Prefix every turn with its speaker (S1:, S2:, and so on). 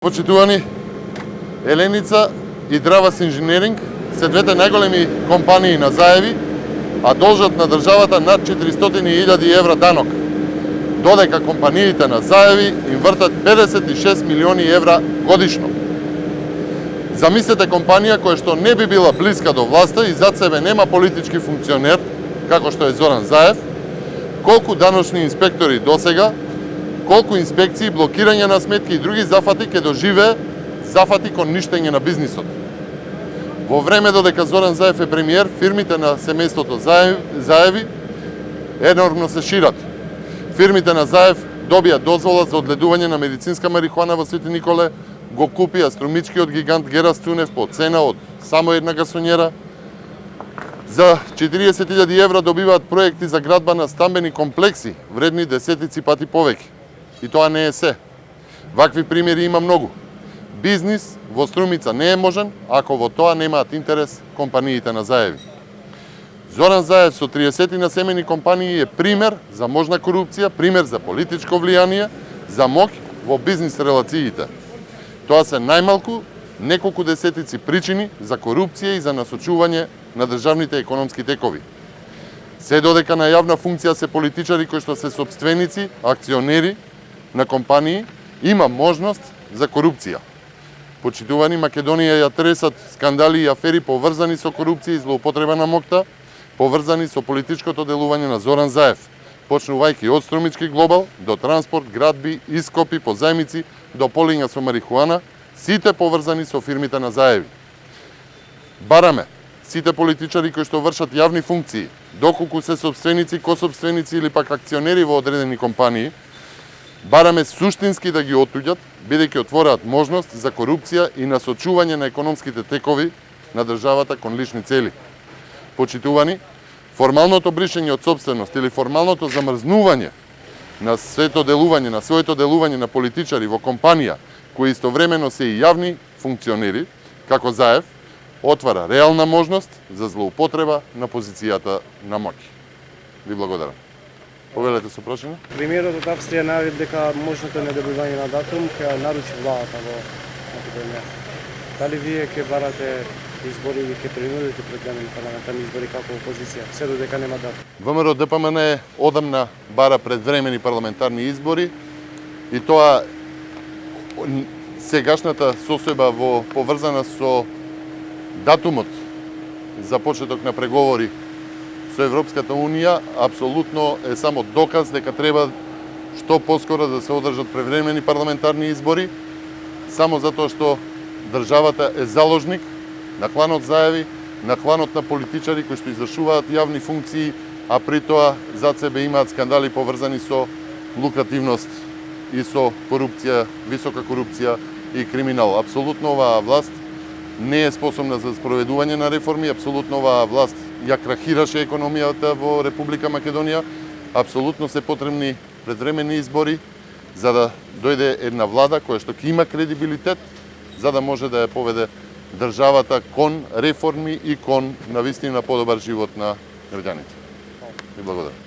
S1: Почитувани, Еленица и Дравас Инженеринг се двете најголеми компании на Заеви, а должат на државата над 400.000 евра данок, додека компаниите на Заеви им вртат 56 милиони евра годишно. Замислете компанија која што не би била блиска до власта и зад себе нема политички функционер, како што е Зоран Заев, колку даночни инспектори досега, колку инспекции, блокирање на сметки и други зафати ќе доживее зафати кон ништење на бизнисот. Во време додека Зоран Заев е премиер, фирмите на семејството Заеви енормно се шират. Фирмите на Заев добија дозвола за одледување на медицинска марихуана во Свети Николе, го купија струмичкиот гигант Герас Цунев по цена од само една гасонјера. За 40.000 евра добиваат проекти за градба на стамбени комплекси, вредни десетици пати повеќе. И тоа не е се. Вакви примери има многу. Бизнис во Струмица не е можен, ако во тоа немаат интерес компаниите на Заеви. Зоран Заев со 30 на семени компании е пример за можна корупција, пример за политичко влијание, за моќ во бизнис релациите. Тоа се најмалку неколку десетици причини за корупција и за насочување на државните економски текови. Се додека на јавна функција се политичари кои што се сопственици, акционери на компании, има можност за корупција. Почитувани, Македонија ја тресат скандали и афери поврзани со корупција и злоупотреба на моќта, поврзани со политичкото делување на Зоран Заев, почнувајќи од Струмички Глобал до транспорт, градби, ископи, позајмици, до полиња со марихуана, сите поврзани со фирмите на Заеви. Бараме сите политичари кои што вршат јавни функции, доколку се сопственици, косопственици или пак акционери во одредени компании, бараме суштински да ги отуѓат, бидејќи отвораат можност за корупција и насочување на економските текови на државата кон лични цели. Почитувани, формалното бришење од сопственост или формалното замрзнување на своето делување на политичари во компанија, кои истовремено се и јавни функционери, како Заев, отвара реална можност за злоупотреба на позицијата на моќ. Ви благодарам. Повелете со прашање.
S2: Премиерот од Австрија најави дека можното недобивање на датум ќе наручи владата во Македонија. Дали вие ќе барате избори или ќе принудите предвремени парламентарни избори како опозиција, се додека нема датум?
S1: ВМРО ДПМН одамна бара предвремени парламентарни избори и тоа сегашната состојба во поврзана со датумот за почеток на преговори со Европската Унија апсолутно е само доказ дека треба што поскоро да се одржат превремени парламентарни избори, само затоа што државата е заложник на кланот Заеви, на кланот на политичари кои што извршуваат јавни функции, а при тоа зад себе имаат скандали поврзани со лукративност и со корупција, висока корупција и криминал. Апсолутно оваа власт не е способна за спроведување на реформи, апсолутно оваа власт ја крахираше економијата во Република Македонија, апсолутно се потребни предвремени избори за да дојде една влада која што ќе има кредибилитет за да може да ја поведе државата кон реформи и кон навистина подобар живот на граѓаните. Ви благодарам.